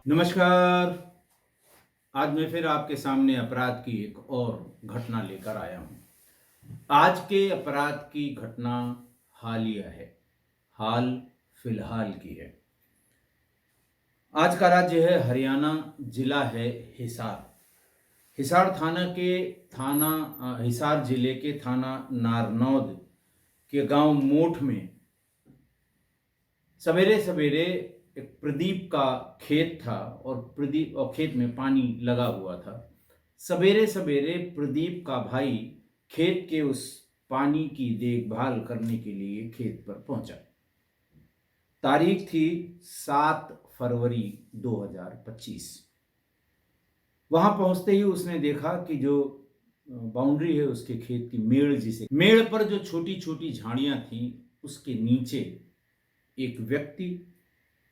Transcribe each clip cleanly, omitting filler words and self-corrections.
नमस्कार। आज मैं फिर आपके सामने अपराध की एक और घटना लेकर आया हूँ। आज के अपराध की घटना हालिया है, हाल फिलहाल की है। आज का राज्य है हरियाणा, जिला है हिसार। हिसार थाना के हिसार जिले के थाना नारनौद के गांव मोठ में सवेरे सवेरे एक प्रदीप का खेत था और प्रदीप और खेत में पानी लगा हुआ था। सवेरे सवेरे प्रदीप का भाई खेत के उस पानी की देखभाल करने के लिए खेत पर पहुंचा। तारीख थी 7 फरवरी 2025। वहां पहुंचते ही उसने देखा कि जो बाउंड्री है उसके खेत की मेड़ पर जो छोटी छोटी झाड़ियां थी, उसके नीचे एक व्यक्ति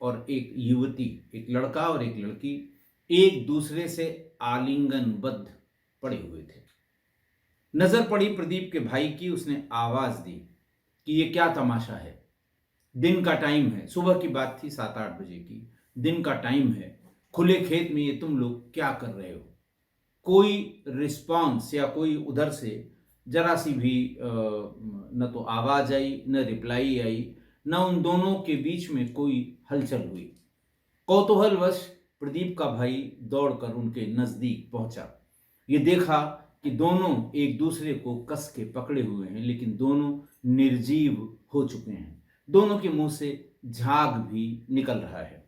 और एक युवती, एक लड़का और एक लड़की, एक दूसरे से आलिंगनबद्ध पड़े हुए थे। नजर पड़ी प्रदीप के भाई की। उसने आवाज दी कि ये क्या तमाशा है। दिन का टाइम है, सुबह की बात थी, 7-8 बजे की। दिन का टाइम है, खुले खेत में ये तुम लोग क्या कर रहे हो। कोई रिस्पॉन्स या कोई उधर से जरा सी भी न तो आवाज आई, न रिप्लाई आई, न उन दोनों के बीच में कोई हलचल हुई। कौतूहलवश प्रदीप का भाई दौड़कर उनके नजदीक पहुंचा। ये देखा कि दोनों एक दूसरे को कस के पकड़े हुए हैं, लेकिन दोनों निर्जीव हो चुके हैं। दोनों के मुंह से झाग भी निकल रहा है।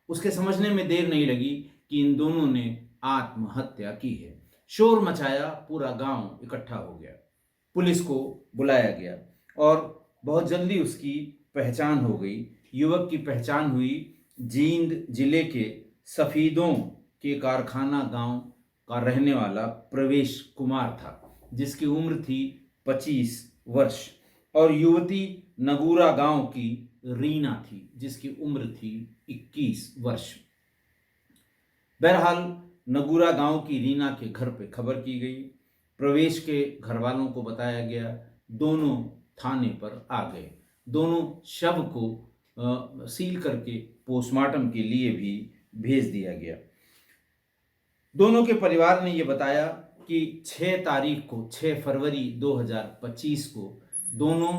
उसके समझने में देर नहीं लगी कि इन दोनों ने आत्महत्या की है। शोर मचाया, पूरा गांव इकट्ठा हो गया। पुलिस को बुलाया गया और बहुत जल्दी उसकी पहचान हो गई। युवक की पहचान हुई। जींद जिले के सफीदों के कारखाना गांव का रहने वाला प्रवेश कुमार था, जिसकी उम्र थी 25 वर्ष। और युवती नगूरा गांव की रीना थी, जिसकी उम्र थी 21 वर्ष। बहरहाल नगूरा गांव की रीना के घर पे खबर की गई। प्रवेश के घर वालों को बताया गया। दोनों थाने पर आ गए। दोनों शव को सील करके पोस्टमार्टम के लिए भी भेज दिया गया। दोनों के परिवार ने यह बताया कि 6 फरवरी 2025 को दोनों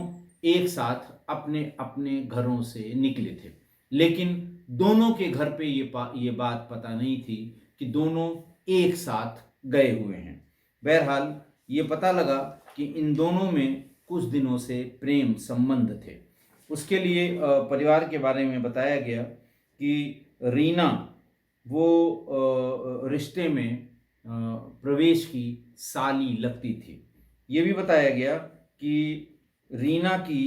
एक साथ अपने अपने घरों से निकले थे, लेकिन दोनों के घर पे ये बात पता नहीं थी कि दोनों एक साथ गए हुए हैं। बहरहाल ये पता लगा कि इन दोनों में कुछ दिनों से प्रेम संबंध थे। उसके लिए परिवार के बारे में बताया गया कि रीना वो रिश्ते में प्रवेश की साली लगती थी। ये भी बताया गया कि रीना की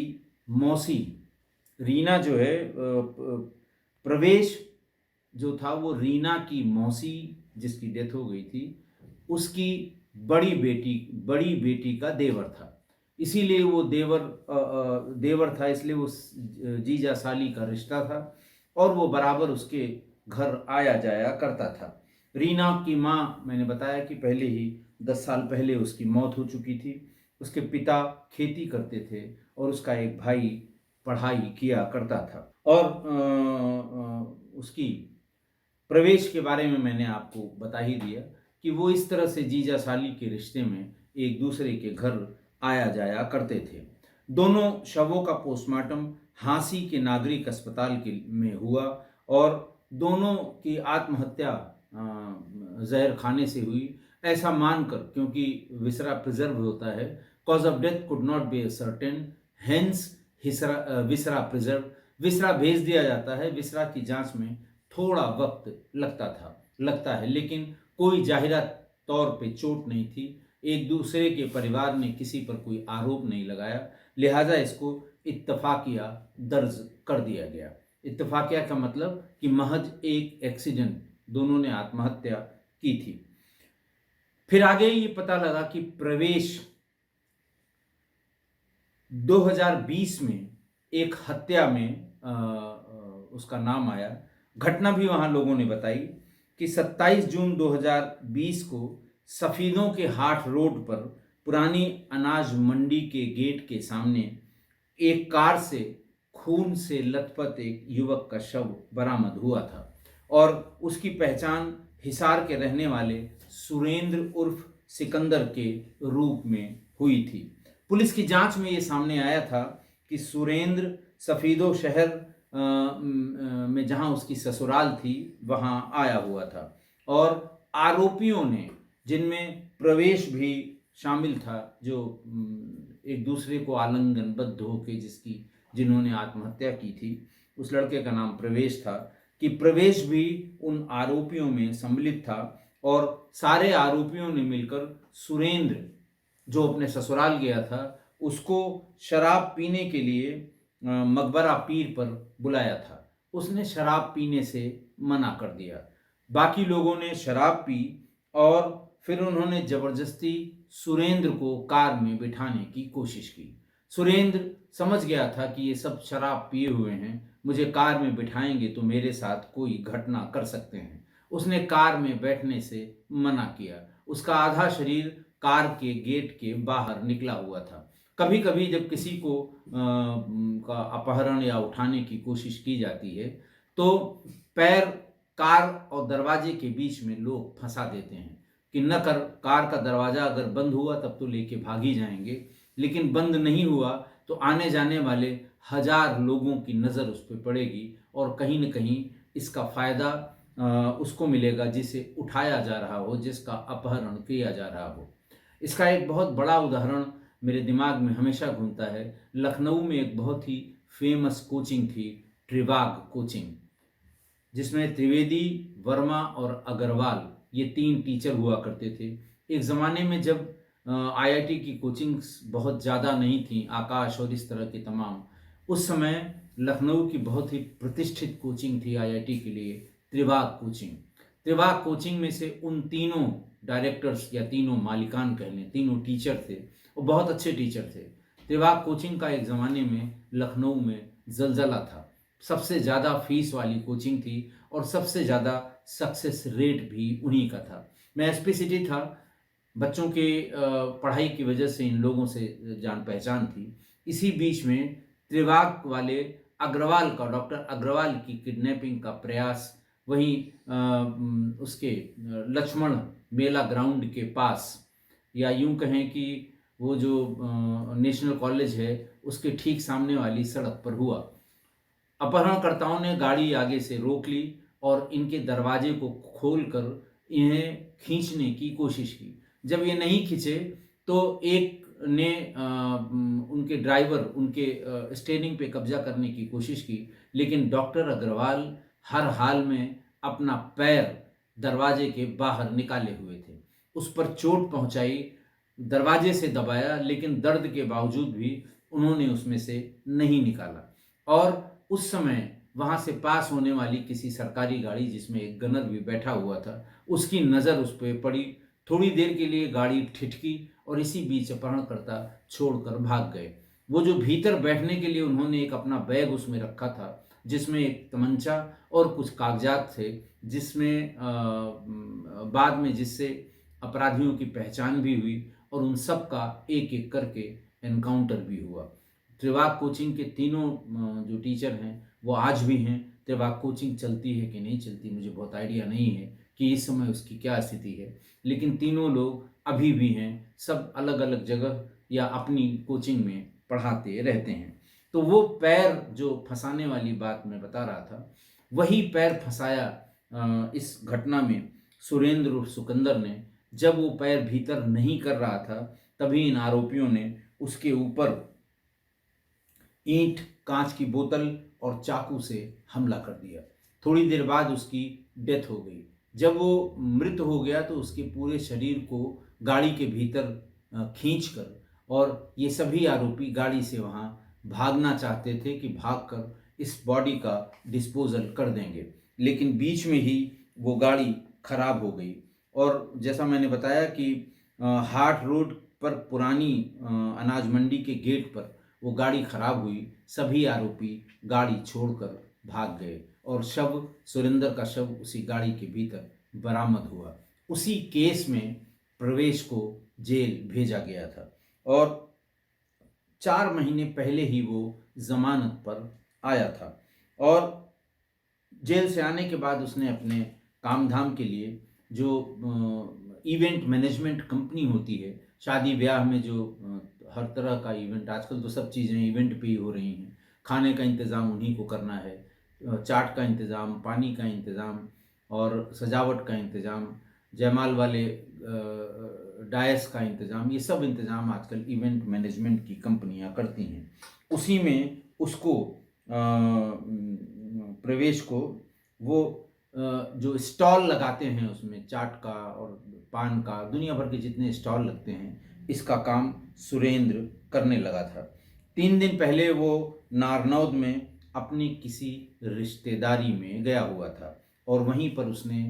मौसी, रीना जो है प्रवेश जो था वो रीना की मौसी, जिसकी डेथ हो गई थी, उसकी बड़ी बेटी का देवर था। इसीलिए वो देवर था, इसलिए वो जीजा साली का रिश्ता था और वो बराबर उसके घर आया जाया करता था। रीना की माँ, मैंने बताया कि पहले ही 10 साल पहले उसकी मौत हो चुकी थी। उसके पिता खेती करते थे और उसका एक भाई पढ़ाई किया करता था। और उसकी प्रवेश के बारे में मैंने आपको बता ही दिया कि वो इस तरह से जीजा साली के रिश्ते में एक दूसरे के घर आया जाया करते थे। दोनों शवों का पोस्टमार्टम हांसी के नागरिक अस्पताल में हुआ और दोनों की आत्महत्या जहर खाने से हुई, ऐसा मानकर, क्योंकि विसरा प्रिजर्व होता है, cause of death could not be certain, hence viscera preserve. Viscera भेज दिया जाता है। विसरा की जांच में थोड़ा वक्त लगता है, लेकिन कोई जाहिरा तौर पे चोट नहीं थी। एक दूसरे के परिवार ने किसी पर कोई आरोप नहीं लगाया, लिहाजा इसको इत्तफाकिया दर्ज कर दिया गया। इत्तफाकिया का मतलब कि महज एक एक्सीडेंट, दोनों ने आत्महत्या की थी। फिर आगे ये पता लगा कि प्रवेश 2020 में एक हत्या में उसका नाम आया। घटना भी वहां लोगों ने बताई कि 27 जून 2020 को सफीदों के हाट रोड पर पुरानी अनाज मंडी के गेट के सामने एक कार से खून से लथपथ एक युवक का शव बरामद हुआ था। और उसकी पहचान हिसार के रहने वाले सुरेंद्र उर्फ सिकंदर के रूप में हुई थी। पुलिस की जांच में ये सामने आया था कि सुरेंद्र सफीदो शहर में जहां उसकी ससुराल थी वहां आया हुआ था, और आरोपियों ने, जिनमें प्रवेश भी शामिल था, जो एक दूसरे को आलिंगनबद्ध होकर जिन्होंने आत्महत्या की थी, उस लड़के का नाम प्रवेश था, कि प्रवेश भी उन आरोपियों में सम्मिलित था। और सारे आरोपियों ने मिलकर सुरेंद्र, जो अपने ससुराल गया था, उसको शराब पीने के लिए मकबरा पीर पर बुलाया था। उसने शराब पीने से मना कर दिया। बाकी लोगों ने शराब पी और फिर उन्होंने जबरदस्ती सुरेंद्र को कार में बिठाने की कोशिश की। सुरेंद्र समझ गया था कि ये सब शराब पिए हुए हैं, मुझे कार में बिठाएंगे तो मेरे साथ कोई घटना कर सकते हैं। उसने कार में बैठने से मना किया। उसका आधा शरीर कार के गेट के बाहर निकला हुआ था। कभी कभी जब किसी को का अपहरण या उठाने की कोशिश की जाती है तो पैर कार और दरवाजे के बीच में लोग फंसा देते हैं कि न कर, कार का दरवाजा अगर बंद हुआ तब तो लेके भाग ही जाएंगे, लेकिन बंद नहीं हुआ तो आने जाने वाले 1000 लोगों की नज़र उस पर पड़ेगी और कहीं न कहीं इसका फ़ायदा उसको मिलेगा जिसे उठाया जा रहा हो, जिसका अपहरण किया जा रहा हो। इसका एक बहुत बड़ा उदाहरण मेरे दिमाग में हमेशा घूमता है। लखनऊ में एक बहुत ही फेमस कोचिंग थी, ट्रिवाग कोचिंग, जिसमें त्रिवेदी, वर्मा और अग्रवाल, ये 3 टीचर हुआ करते थे। एक ज़माने में जब आईआईटी की कोचिंग्स बहुत ज़्यादा नहीं थी, आकाश और इस तरह की तमाम, उस समय लखनऊ की बहुत ही प्रतिष्ठित कोचिंग थी आईआईटी के लिए, त्रिवाग कोचिंग। त्रिवाग कोचिंग में से उन तीनों डायरेक्टर्स या तीनों मालिकान कह लें, तीनों टीचर थे, वो बहुत अच्छे टीचर थे। त्रिवाग कोचिंग का एक ज़माने में लखनऊ में जलजला था। सबसे ज़्यादा फीस वाली कोचिंग थी और सबसे ज़्यादा सक्सेस रेट भी उन्हीं का था। मैं एसपी सिटी था, बच्चों के पढ़ाई की वजह से इन लोगों से जान पहचान थी। इसी बीच में त्रिवाग वाले अग्रवाल का, डॉक्टर अग्रवाल की किडनैपिंग का प्रयास वहीं उसके लक्ष्मण मेला ग्राउंड के पास, या यूं कहें कि वो जो नेशनल कॉलेज है उसके ठीक सामने वाली सड़क पर हुआ। अपहरणकर्ताओं ने गाड़ी आगे से रोक ली और इनके दरवाजे को खोलकर इन्हें खींचने की कोशिश की। जब ये नहीं खींचे तो एक ने उनके ड्राइवर, उनके स्टीयरिंग पे कब्जा करने की कोशिश की, लेकिन डॉक्टर अग्रवाल हर हाल में अपना पैर दरवाजे के बाहर निकाले हुए थे। उस पर चोट पहुंचाई, दरवाजे से दबाया, लेकिन दर्द के बावजूद भी उन्होंने उसमें से नहीं निकाला। और उस समय वहां से पास होने वाली किसी सरकारी गाड़ी, जिसमें एक गनर भी बैठा हुआ था, उसकी नज़र उस पर पड़ी। थोड़ी देर के लिए गाड़ी ठिठकी और इसी बीच अपहरणकर्ता छोड़कर भाग गए। वो जो भीतर बैठने के लिए उन्होंने एक अपना बैग उसमें रखा था, जिसमें एक तमंचा और कुछ कागजात थे, जिसमें बाद में जिससे अपराधियों की पहचान भी हुई और उन सब का एक एक करके एनकाउंटर भी हुआ। त्रिवाग कोचिंग के तीनों जो टीचर हैं वो आज भी हैं। त्रिवाग कोचिंग चलती है कि नहीं चलती मुझे बहुत आइडिया नहीं है कि इस समय उसकी क्या स्थिति है, लेकिन तीनों लोग अभी भी हैं, सब अलग अलग जगह या अपनी कोचिंग में पढ़ाते रहते हैं। तो वो पैर जो फंसाने वाली बात मैं बता रहा था, वही पैर फंसाया इस घटना में सुरेंद्र और सुकंदर ने। जब वो पैर भीतर नहीं कर रहा था तभी इन आरोपियों ने उसके ऊपर ईंट, कांच की बोतल और चाकू से हमला कर दिया। थोड़ी देर बाद उसकी डेथ हो गई। जब वो मृत हो गया तो उसके पूरे शरीर को गाड़ी के भीतर खींचकर, और ये सभी आरोपी गाड़ी से वहाँ भागना चाहते थे कि भागकर इस बॉडी का डिस्पोजल कर देंगे, लेकिन बीच में ही वो गाड़ी खराब हो गई। और जैसा मैंने बताया कि हाट रोड पर पुरानी अनाज मंडी के गेट पर वो गाड़ी खराब हुई। सभी आरोपी गाड़ी छोड़कर भाग गए और सुरेंद्र का शव उसी गाड़ी के भीतर बरामद हुआ। उसी केस में प्रवेश को जेल भेजा गया था और 4 महीने पहले ही वो जमानत पर आया था। और जेल से आने के बाद उसने अपने काम धाम के लिए जो इवेंट मैनेजमेंट कंपनी होती है, शादी ब्याह में जो हर तरह का इवेंट, आजकल तो सब चीज़ें इवेंट पे ही हो रही हैं, खाने का इंतज़ाम उन्हीं को करना है, चाट का इंतज़ाम, पानी का इंतज़ाम और सजावट का इंतज़ाम, जयमाल वाले डायस का इंतज़ाम, ये सब इंतज़ाम आजकल इवेंट मैनेजमेंट की कंपनियां करती हैं। उसी में उसको प्रवेश को वो जो स्टॉल लगाते हैं उसमें चाट का और पान का, दुनिया भर के जितने स्टॉल लगते हैं, इसका काम सुरेंद्र करने लगा था। 3 दिन पहले वो नारनौद में अपनी किसी रिश्तेदारी में गया हुआ था और वहीं पर उसने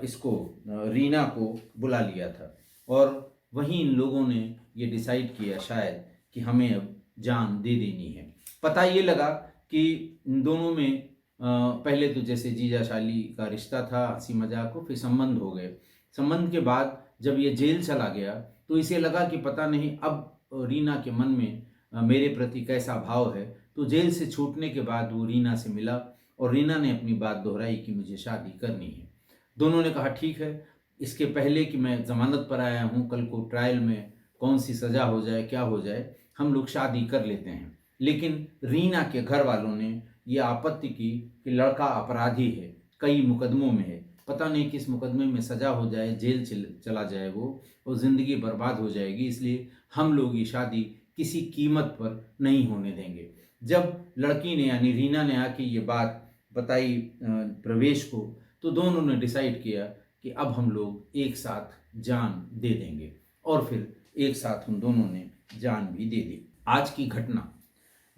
इसको रीना को बुला लिया था और वहीं इन लोगों ने ये डिसाइड किया शायद कि हमें अब जान दे देनी है। पता ये लगा कि इन दोनों में पहले तो जैसे जीजा साली का रिश्ता था, हंसी मजाक को, फिर संबंध हो गए। संबंध के बाद जब ये जेल चला गया तो इसे लगा कि पता नहीं अब रीना के मन में मेरे प्रति कैसा भाव है। तो जेल से छूटने के बाद वो रीना से मिला और रीना ने अपनी बात दोहराई कि मुझे शादी करनी है। दोनों ने कहा ठीक है, इसके पहले कि मैं ज़मानत पर आया हूँ, कल को ट्रायल में कौन सी सज़ा हो जाए क्या हो जाए, हम लोग शादी कर लेते हैं। लेकिन रीना के घर वालों ने ये आपत्ति की कि लड़का अपराधी है, कई मुकदमों में है, पता नहीं किस मुकदमे में सज़ा हो जाए, जेल चला जाए वो और ज़िंदगी बर्बाद हो जाएगी, इसलिए हम लोग ये शादी किसी कीमत पर नहीं होने देंगे। जब लड़की ने यानी रीना ने आके ये बात बताई प्रवेश को, तो दोनों ने डिसाइड किया कि अब हम लोग एक साथ जान दे देंगे और फिर एक साथ उन दोनों ने जान भी दे दी। आज की घटना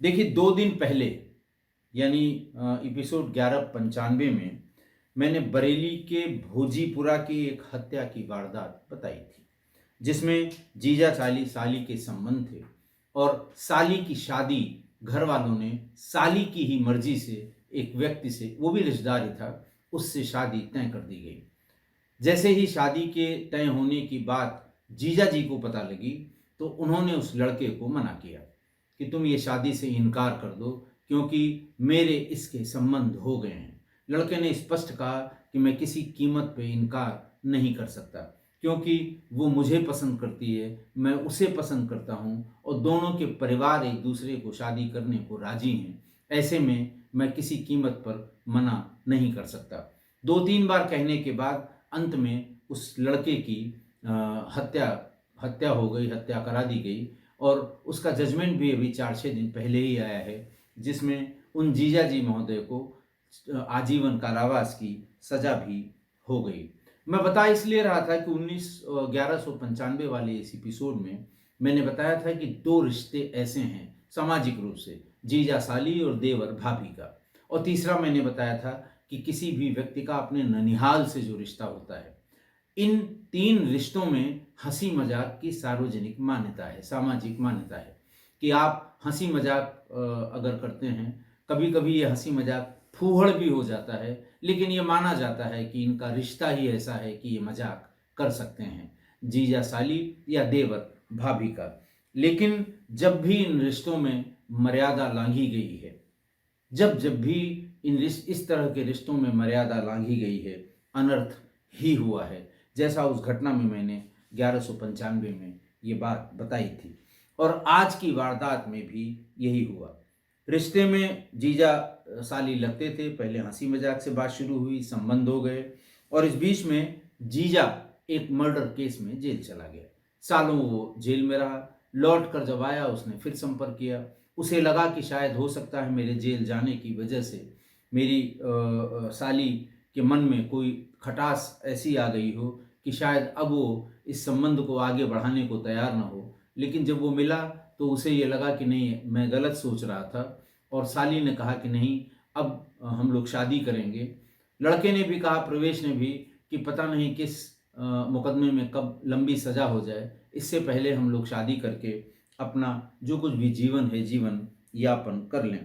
देखिए, 2 दिन पहले यानी एपिसोड 1195 में मैंने बरेली के भोजीपुरा की एक हत्या की वारदात बताई थी, जिसमें जीजा साली के संबंध थे और साली की शादी घर वालों ने साली की ही मर्जी से एक व्यक्ति से, वो भी रिश्तेदार ही था, उससे शादी तय कर दी गई। जैसे ही शादी के तय होने की बात जीजा जी को पता लगी तो उन्होंने उस लड़के को मना किया कि तुम ये शादी से इनकार कर दो क्योंकि मेरे इसके संबंध हो गए हैं। लड़के ने स्पष्ट कहा कि मैं किसी कीमत पे इनकार नहीं कर सकता क्योंकि वो मुझे पसंद करती है, मैं उसे पसंद करता हूँ और दोनों के परिवार एक दूसरे को शादी करने को राजी हैं। ऐसे में मैं किसी कीमत पर मना नहीं कर सकता। 2-3 बार कहने के बाद अंत में उस लड़के की हत्या हो गई, हत्या करा दी गई और उसका जजमेंट भी अभी 4-6 दिन पहले ही आया है, जिसमें उन जीजा जी महोदय को आजीवन कारावास की सजा भी हो गई। मैं बता इसलिए रहा था कि 1195 वाले इस एपिसोड में मैंने बताया था कि 2 रिश्ते ऐसे हैं सामाजिक रूप से, जीजा साली और देवर भाभी का, और तीसरा मैंने बताया था कि किसी भी व्यक्ति का अपने ननिहाल से जो रिश्ता होता है। इन 3 रिश्तों में हंसी मजाक की सार्वजनिक मान्यता है, सामाजिक मान्यता है कि आप हंसी मजाक अगर करते हैं, कभी कभी ये हंसी मजाक फूहड़ भी हो जाता है, लेकिन ये माना जाता है कि इनका रिश्ता ही ऐसा है कि ये मजाक कर सकते हैं, जीजा साली या देवर भाभी का। लेकिन जब भी इन रिश्तों में मर्यादा लांघी गई है, जब भी इस तरह के रिश्तों में मर्यादा लांघी गई है, अनर्थ ही हुआ है, जैसा उस घटना में मैंने 1195 में ये बात बताई थी। और आज की वारदात में भी यही हुआ। रिश्ते में जीजा साली लगते थे, पहले हंसी मजाक से बात शुरू हुई, संबंध हो गए और इस बीच में जीजा एक मर्डर केस में जेल चला गया। सालों वो जेल में रहा, लौट कर जब आया उसने फिर संपर्क किया। उसे लगा कि शायद हो सकता है मेरे जेल जाने की वजह से मेरी साली के मन में कोई खटास ऐसी आ गई हो कि शायद अब वो इस संबंध को आगे बढ़ाने को तैयार ना हो। लेकिन जब वो मिला तो उसे ये लगा कि नहीं, मैं गलत सोच रहा था, और साली ने कहा कि नहीं, अब हम लोग शादी करेंगे। लड़के ने भी कहा, प्रवेश ने भी, कि पता नहीं किस मुकदमे में कब लंबी सज़ा हो जाए, इससे पहले हम लोग शादी करके अपना जो कुछ भी जीवन है जीवन यापन कर लें।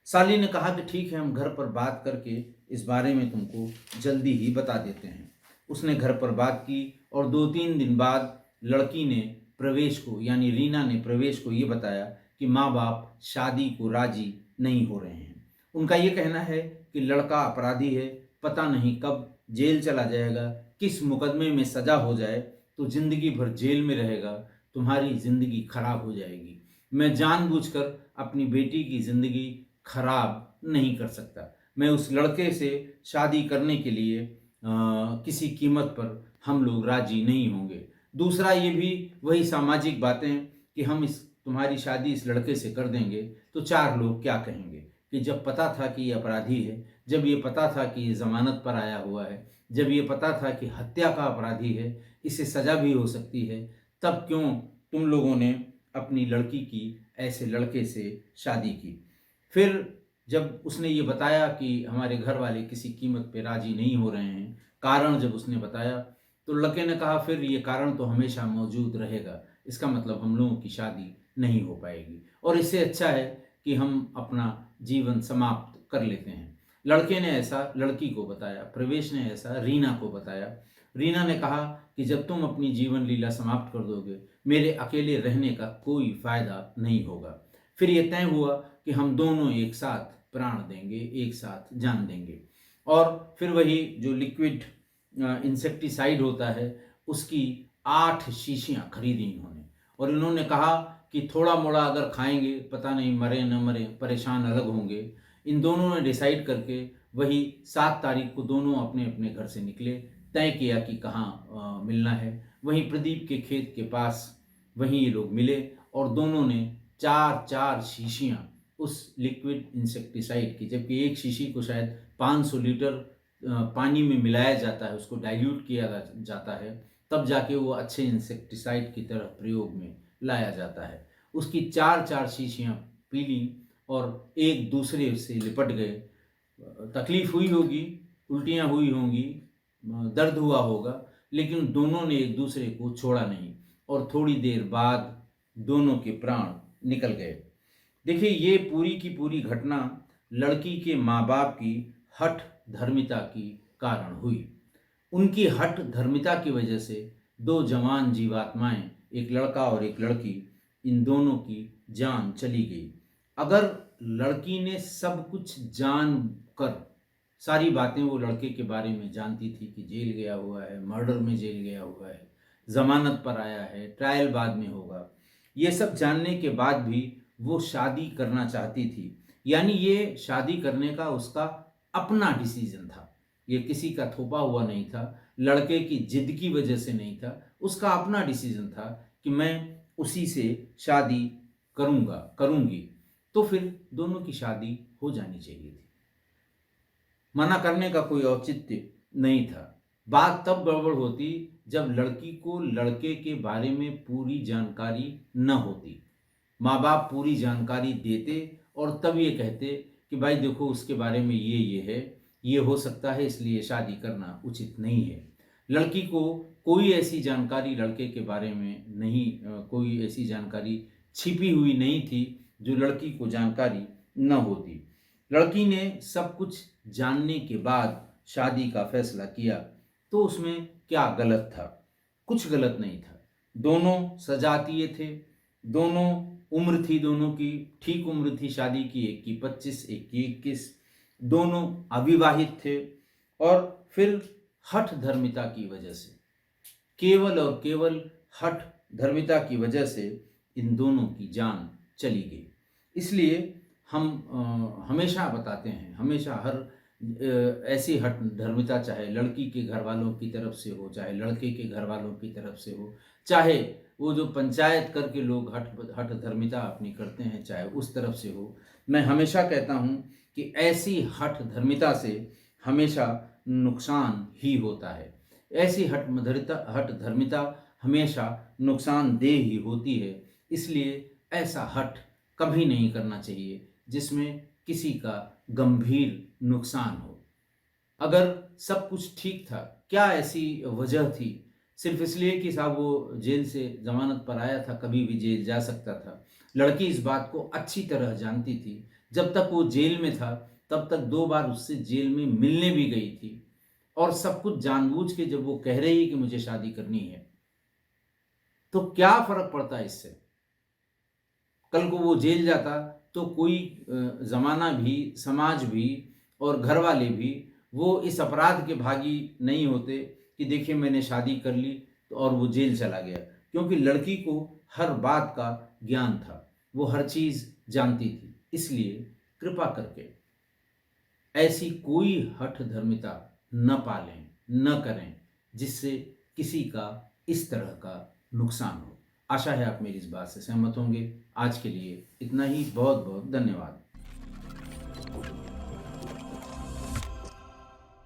साली ने कहा कि ठीक है, हम घर पर बात करके इस बारे में तुमको जल्दी ही बता देते हैं। उसने घर पर बात की और 2-3 दिन बाद लड़की ने प्रवेश को, यानी रीना ने प्रवेश को ये बताया कि माँ बाप शादी को राजी नहीं हो रहे हैं। उनका ये कहना है कि लड़का अपराधी है, पता नहीं कब जेल चला जाएगा, किस मुकदमे में सजा हो जाए तो ज़िंदगी भर जेल में रहेगा, तुम्हारी ज़िंदगी खराब हो जाएगी। मैं जानबूझकर अपनी बेटी की ज़िंदगी खराब नहीं कर सकता। मैं उस लड़के से शादी करने के लिए किसी कीमत पर हम लोग राज़ी नहीं होंगे। दूसरा ये भी वही सामाजिक बातें कि हम इस तुम्हारी शादी इस लड़के से कर देंगे तो 4 लोग क्या कहेंगे कि जब पता था कि ये अपराधी है, जब ये पता था कि ये ज़मानत पर आया हुआ है, जब ये पता था कि हत्या का अपराधी है, इसे सज़ा भी हो सकती है, तब क्यों तुम लोगों ने अपनी लड़की की ऐसे लड़के से शादी की। फिर जब उसने ये बताया कि हमारे घर वाले किसी कीमत पे राज़ी नहीं हो रहे हैं, कारण जब उसने बताया, तो लड़के ने कहा फिर ये कारण तो हमेशा मौजूद रहेगा, इसका मतलब हम लोगों की शादी नहीं हो पाएगी और इससे अच्छा है कि हम अपना जीवन समाप्त कर लेते हैं। लड़के ने ऐसा लड़की को बताया, प्रवेश ने ऐसा रीना को बताया। रीना ने कहा कि जब तुम अपनी जीवन लीला समाप्त कर दोगे, मेरे अकेले रहने का कोई फ़ायदा नहीं होगा। फिर ये तय हुआ कि हम दोनों एक साथ प्राण देंगे, एक साथ जान देंगे और फिर वही जो लिक्विड इंसेक्टिसाइड होता है, उसकी 8 शीशियाँ खरीदी इन्होंने और इन्होंने कहा कि थोड़ा-मोड़ा अगर खाएँगे, पता नहीं मरें न मरें, परेशान अलग होंगे। इन दोनों ने डिसाइड करके वही 7 तारीख को दोनों अपने-अपने घर से निकले, तय किया कि कहाँ मिलना है। वहीं प्रदीप के खेत के पास वहीं ये लोग मिले और दोनों ने 4-4 शीशियाँ उस लिक्विड इंसेक्टिसाइड की, जबकि एक शीशी को शायद 500 लीटर पानी में मिलाया जाता है, उसको डाइल्यूट किया जाता है, तब जाके वो अच्छे इंसेक्टिसाइड की तरह प्रयोग में लाया जाता है। उसकी 4-4 शीशियाँ पी लीं और एक दूसरे से लिपट गए। तकलीफ़ हुई होगी, उल्टियाँ हुई होंगी, दर्द हुआ होगा, लेकिन दोनों ने एक दूसरे को छोड़ा नहीं और थोड़ी देर बाद दोनों के प्राण निकल गए। देखिए ये पूरी की पूरी घटना लड़की के माँ-बाप की हठ धर्मिता की कारण हुई। उनकी हठ धर्मिता की वजह से 2 जवान जीवात्माएँ, एक लड़का और एक लड़की, इन दोनों की जान चली गई। अगर लड़की ने सब कुछ जान कर, सारी बातें वो लड़के के बारे में जानती थी कि जेल गया हुआ है, मर्डर में जेल गया हुआ है, ज़मानत पर आया है, ट्रायल बाद में होगा, ये सब जानने के बाद भी वो शादी करना चाहती थी। यानी ये शादी करने का उसका अपना डिसीज़न था। ये किसी का थोपा हुआ नहीं था, लड़के की जिद की वजह से नहीं था, उसका अपना डिसीज़न था कि मैं उसी से शादी करूँगा, करूँगी। तो फिर दोनों की शादी हो जानी चाहिए थी। मना करने का कोई औचित्य नहीं था। बात तब गड़बड़ होती जब लड़की को लड़के के बारे में पूरी जानकारी न होती। माँ-बाप पूरी जानकारी देते और तब ये कहते कि भाई देखो उसके बारे में ये है, ये हो सकता है इसलिए शादी करना उचित नहीं है। लड़की को कोई ऐसी जानकारी लड़के के बारे में नहीं कोई ऐसी जानकारी छिपी हुई नहीं थी जो लड़की को जानकारी न होती। लड़की ने सब कुछ जानने के बाद शादी का फैसला किया, तो उसमें क्या गलत था? कुछ गलत नहीं था। दोनों सजातीय थे, दोनों उम्र थी दोनों की, ठीक उम्र थी शादी की, एक की 25, एक की 21, दोनों अविवाहित थे और फिर हठ धर्मिता की वजह से, केवल और केवल हठ धर्मिता की वजह से इन दोनों की जान चली गई। इसलिए हम हमेशा बताते हैं, हमेशा हर ऐसी हठ धर्मिता चाहे लड़की के घर वालों की तरफ से हो, चाहे लड़के के घर वालों की तरफ से हो, चाहे वो जो पंचायत करके लोग हठ धर्मिता अपनी करते हैं, चाहे उस तरफ से हो, मैं हमेशा कहता हूँ कि ऐसी हठ धर्मिता से हमेशा नुकसान ही होता है। ऐसी हठ धर्मिता हमेशा नुकसानदेह ही होती है। इसलिए ऐसा हठ कभी नहीं करना चाहिए जिसमें किसी का गंभीर नुकसान हो। अगर सब कुछ ठीक था, क्या ऐसी वजह थी? सिर्फ़ इसलिए कि साहब वो जेल से ज़मानत पर आया था, कभी भी जेल जा सकता था। लड़की इस बात को अच्छी तरह जानती थी। जब तक वो जेल में था, तब तक 2 बार उससे जेल में मिलने भी गई थी और सब कुछ जानबूझ के जब वो कह रही है कि मुझे शादी करनी है, तो क्या फ़र्क पड़ता है इससे? कल को वो जेल जाता तो कोई ज़माना भी, समाज भी और घर वाले भी वो इस अपराध के भागी नहीं होते कि देखिए मैंने शादी कर ली तो और वो जेल चला गया, क्योंकि लड़की को हर बात का ज्ञान था, वो हर चीज़ जानती थी। इसलिए कृपा करके ऐसी कोई हठ धर्मिता न पालें, न करें, जिससे किसी का इस तरह का नुकसान हो। आशा है आप मेरी इस बात से सहमत होंगे। आज के लिए इतना ही। बहुत बहुत धन्यवाद।